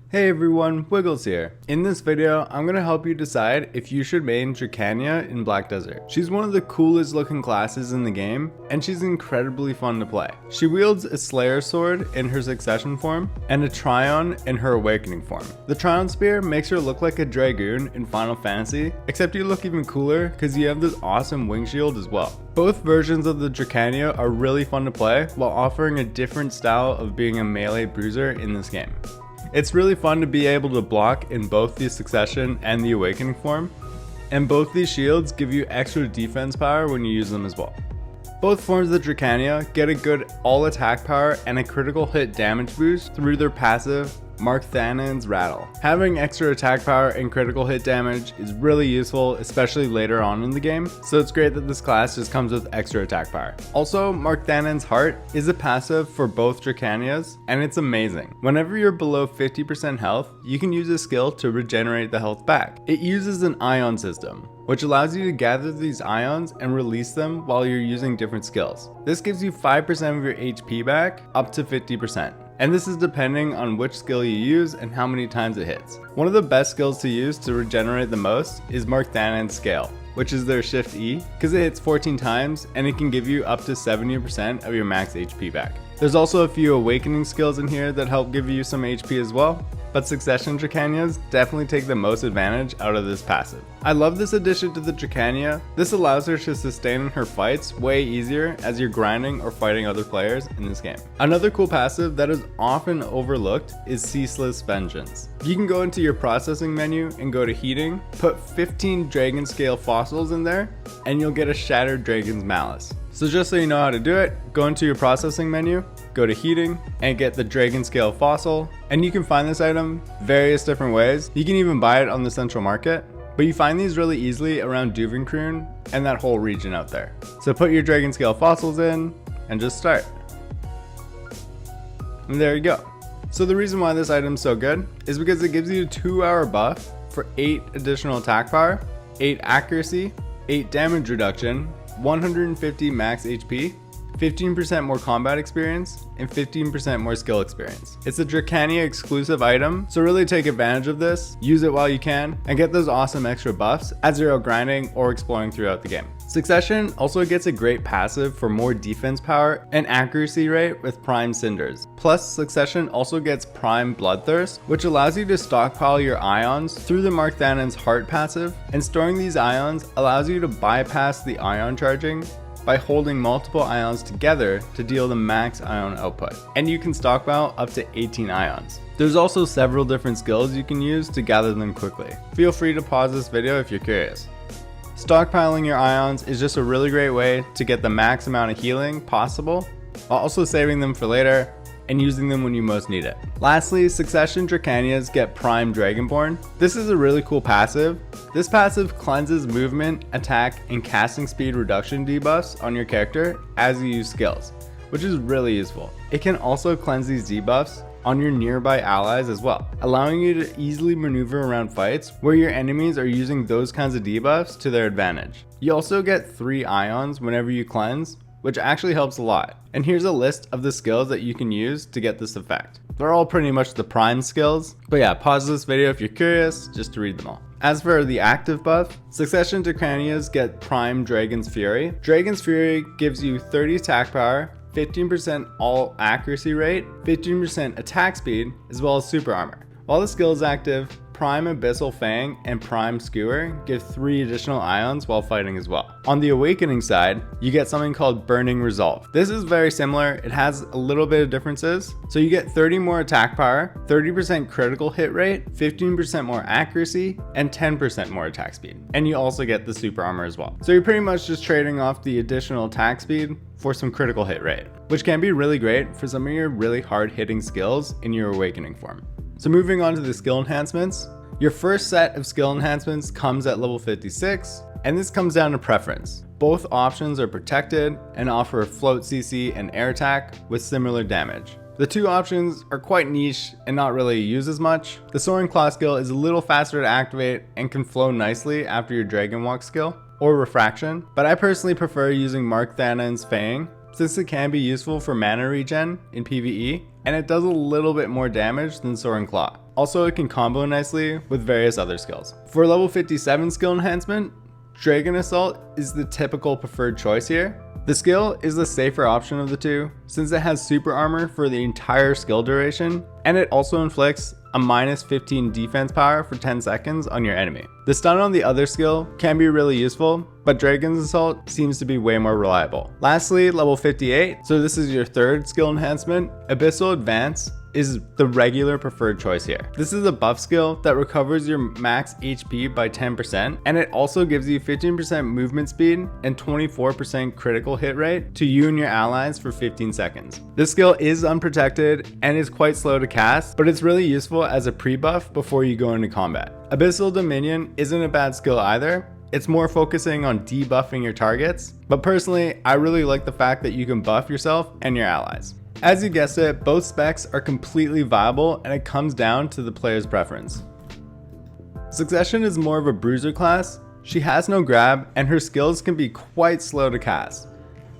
Hey everyone, Wiggles here. In this video, I'm going to help you decide if you should main Drakania in Black Desert. She's one of the coolest looking classes in the game, and she's incredibly fun to play. She wields a Slayer sword in her Succession form, and a Tryon in her Awakening form. The Tryon spear makes her look like a Dragoon in Final Fantasy, except you look even cooler because you have this awesome wing shield as well. Both versions of the Drakania are really fun to play while offering a different style of being a melee bruiser in this game. It's really fun to be able to block in both the Succession and the Awakening form, and both these shields give you extra defense power when you use them as well. Both forms of the Drakania get a good all attack power and a critical hit damage boost through their passive Mark Thanan's Rattle. Having extra attack power and critical hit damage is really useful, especially later on in the game, so it's great that this class just comes with extra attack power. Also, Mark Thanan's Heart is a passive for both Drakanias, and it's amazing. Whenever you're below 50% health, you can use a skill to regenerate the health back. It uses an ion system, which allows you to gather these ions and release them while you're using different skills. This gives you 5% of your HP back, up to 50%. And this is depending on which skill you use and how many times it hits. One of the best skills to use to regenerate the most is Mark Thanan's Scale, which is their Shift E, because it hits 14 times and it can give you up to 70% of your max HP back. There's also a few Awakening skills in here that help give you some HP as well, but Succession Drakanias definitely take the most advantage out of this passive. I love this addition to the Drakania. This allows her to sustain in her fights way easier as you're grinding or fighting other players in this game. Another cool passive that is often overlooked is Ceaseless Vengeance. You can go into your processing menu and go to heating, put 15 Dragon Scale fossils in there, and you'll get a Shattered Dragon's Malice. So just so you know how to do it, go into your processing menu, go to heating, and get the Dragon Scale fossil. And you can find this item various different ways. You can even buy it on the central market, but you find these really easily around Duvenkroon and that whole region out there. So put your Dragon Scale fossils in and just start. And there you go. So the reason why this item is so good is because it gives you a 2-hour buff for 8 additional attack power, 8 accuracy, 8 damage reduction, 150 max HP, 15% more combat experience, and 15% more skill experience. It's a Drakania exclusive item, so really take advantage of this, use it while you can, and get those awesome extra buffs as you're out grinding or exploring throughout the game. Succession also gets a great passive for more defense power and accuracy rate with Prime Cinders. Plus, Succession also gets Prime Bloodthirst, which allows you to stockpile your ions through the Mark Thanan's Heart passive, and storing these ions allows you to bypass the ion charging by holding multiple ions together to deal the max ion output. And you can stockpile up to 18 ions. There's also several different skills you can use to gather them quickly. Feel free to pause this video if you're curious. Stockpiling your ions is just a really great way to get the max amount of healing possible, while also saving them for later and using them when you most need it. Lastly, Succession Drakanias get Prime Dragonborn. This is a really cool passive. This passive cleanses movement, attack, and casting speed reduction debuffs on your character as you use skills, which is really useful. It can also cleanse these debuffs on your nearby allies as well, allowing you to easily maneuver around fights where your enemies are using those kinds of debuffs to their advantage. You also get 3 ions whenever you cleanse, which actually helps a lot. And here's a list of the skills that you can use to get this effect. They're all pretty much the prime skills, but yeah, pause this video if you're curious just to read them all. As for the active buff, Succession Drakanias get Prime Dragon's Fury. Dragon's Fury gives you 30 attack power, 15% all accuracy rate, 15% attack speed, as well as super armor. While the skill is active, Prime Abyssal Fang and Prime Skewer give 3 additional ions while fighting as well. On the Awakening side, you get something called Burning Resolve. This is very similar, it has a little bit of differences. So you get 30 more attack power, 30% critical hit rate, 15% more accuracy, and 10% more attack speed. And you also get the super armor as well. So you're pretty much just trading off the additional attack speed for some critical hit rate, which can be really great for some of your really hard hitting skills in your Awakening form. So moving on to the skill enhancements, your first set of skill enhancements comes at level 56, and this comes down to preference. Both options are protected and offer a float CC and air attack with similar damage. The 2 options are quite niche and not really used as much. The Soaring Claw skill is a little faster to activate and can flow nicely after your Dragon Walk skill or Refraction, but I personally prefer using Mark Thanan's Fang since it can be useful for mana regen in PvE, and it does a little bit more damage than Soaring Claw. also it can combo nicely with various other skills. For level 57 skill enhancement, Dragon Assault is the typical preferred choice here. The skill is the safer option of the two, since it has super armor for the entire skill duration, and it also inflicts a minus 15 defense power for 10 seconds on your enemy. The stun on the other skill can be really useful, but Dragon's Assault seems to be way more reliable. Lastly, level 58, so this is your third skill enhancement, Abyssal Advance is the regular preferred choice here. This is a buff skill that recovers your max HP by 10%, and it also gives you 15% movement speed and 24% critical hit rate to you and your allies for 15 seconds. This skill is unprotected and is quite slow to cast, but it's really useful as a pre-buff before you go into combat. Abyssal Dominion isn't a bad skill either. It's more focusing on debuffing your targets, but personally, I really like the fact that you can buff yourself and your allies. As you guessed it, both specs are completely viable and it comes down to the player's preference. Succession is more of a bruiser class. She has no grab and her skills can be quite slow to cast,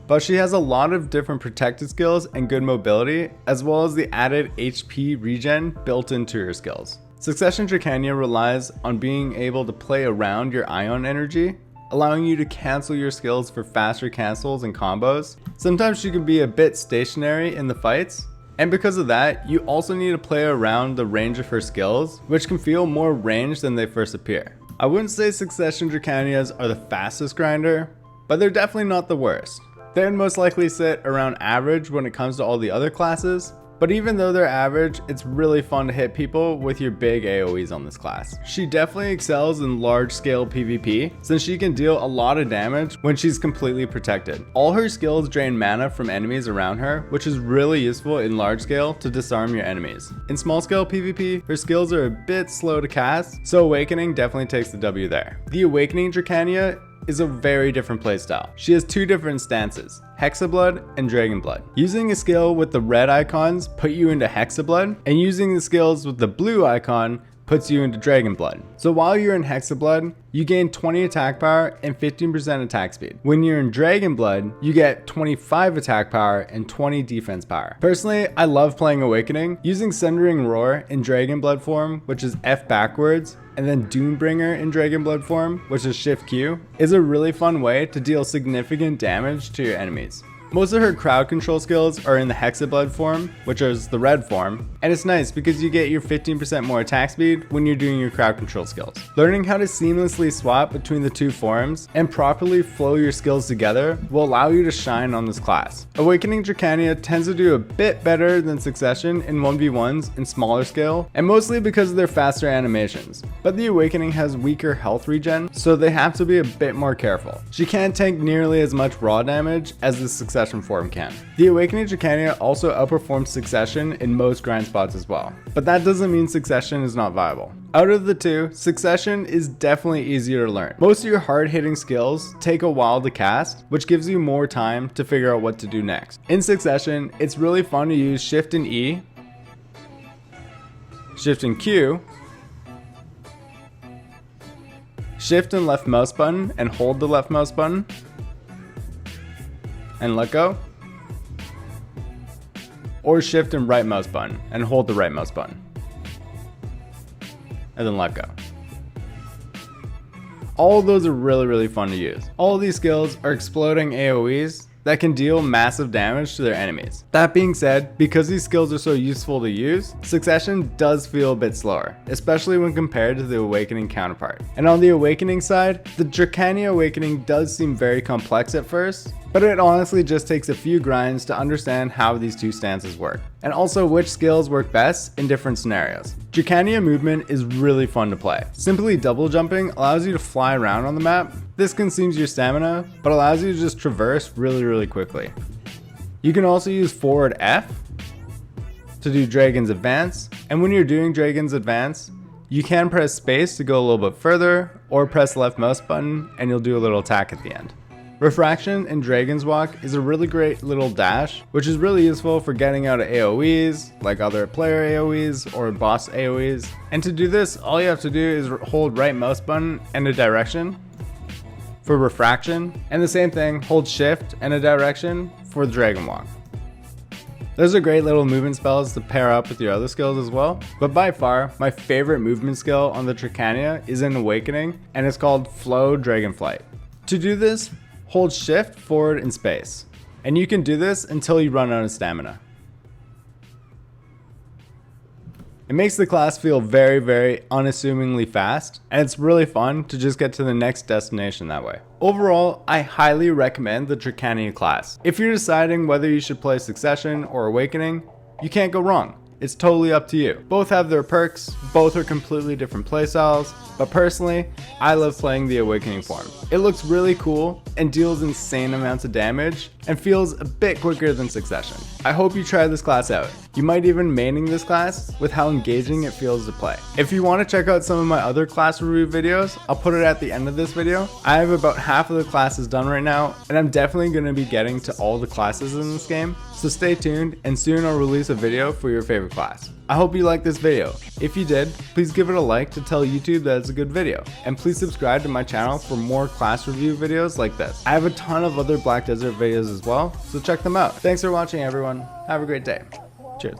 but she has a lot of different protected skills and good mobility, as well as the added HP regen built into her skills. Succession Drakania relies on being able to play around your ion energy, allowing you to cancel your skills for faster cancels and combos. Sometimes she can be a bit stationary in the fights, and because of that, you also need to play around the range of her skills, which can feel more ranged than they first appear. I wouldn't say Succession Drakanias are the fastest grinder, but they're definitely not the worst. They'd most likely sit around average when it comes to all the other classes, but even though they're average, it's really fun to hit people with your big AoEs on this class. She definitely excels in large scale PvP, since she can deal a lot of damage when she's completely protected. All her skills drain mana from enemies around her, which is really useful in large scale to disarm your enemies. In small scale PvP, her skills are a bit slow to cast, so Awakening definitely takes the W there. The Awakening Drakania is a very different playstyle. She has two different stances, Hexablood and Dragonblood. Using a skill with the red icons put you into Hexablood, and using the skills with the blue icon puts you into Dragonblood. So while you're in Hexablood, you gain 20 attack power and 15% attack speed. When you're in Dragonblood, you get 25 attack power and 20 defense power. Personally, I love playing Awakening. Using Sundering Roar in Dragonblood form, which is F backwards, and then Doombringer in Dragonblood form, which is Shift Q, is a really fun way to deal significant damage to your enemies. Most of her crowd control skills are in the Hexablood form, which is the red form, and it's nice because you get your 15% more attack speed when you're doing your crowd control skills. Learning how to seamlessly swap between the two forms and properly flow your skills together will allow you to shine on this class. Awakening Drakania tends to do a bit better than Succession in 1v1s in smaller scale, and mostly because of their faster animations, but the Awakening has weaker health regen, so they have to be a bit more careful. She can't tank nearly as much raw damage as the Succession form can. The Awakening Drakania also outperforms Succession in most grind spots as well, but that doesn't mean Succession is not viable. Out of the two, Succession is definitely easier to learn. Most of your hard-hitting skills take a while to cast, which gives you more time to figure out what to do next. In Succession, it's really fun to use Shift and E, Shift and Q, Shift and left mouse button and hold the left mouse button, and let go, or Shift and right mouse button and hold the right mouse button, and then let go. All of those are really fun to use. All of these skills are exploding AoEs that can deal massive damage to their enemies. That being said, because these skills are so useful to use, Succession does feel a bit slower, especially when compared to the Awakening counterpart. And on the Awakening side, the Drakania Awakening does seem very complex at first, but it honestly just takes a few grinds to understand how these two stances work, and also which skills work best in different scenarios. Drakania movement is really fun to play. Simply double jumping allows you to fly around on the map. This consumes your stamina, but allows you to just traverse really quickly. You can also use forward F to do Dragon's Advance, and when you're doing Dragon's Advance, you can press space to go a little bit further, or press left mouse button and you'll do a little attack at the end. Refraction and Dragon's Walk is a really great little dash, which is really useful for getting out of AoEs, like other player AoEs or boss AoEs. And to do this, all you have to do is hold right mouse button and a direction for Refraction, and the same thing, hold Shift and a direction for the Dragon Walk. Those are great little movement spells to pair up with your other skills as well. But by far, my favorite movement skill on the Drakania is in Awakening, and it's called Flow Dragonflight. To do this, hold shift, forward, and space. And you can do this until you run out of stamina. It makes the class feel very unassumingly fast, and it's really fun to just get to the next destination that way. Overall, I highly recommend the Drakania class. If you're deciding whether you should play Succession or Awakening, you can't go wrong. It's totally up to you. Both have their perks, both are completely different playstyles, but personally, I love playing the Awakening form. It looks really cool and deals insane amounts of damage and feels a bit quicker than Succession. I hope you try this class out. You might even maining this class with how engaging it feels to play. If you want to check out some of my other class review videos, I'll put it at the end of this video. I have about half of the classes done right now, and I'm definitely going to be getting to all the classes in this game, so stay tuned and soon I'll release a video for your favorite class. I hope you liked this video. If you did, please give it a like to tell YouTube that it's a good video. And please subscribe to my channel for more class review videos like this. I have a ton of other Black Desert videos as well, so check them out. Thanks for watching everyone. Have a great day. Cheers.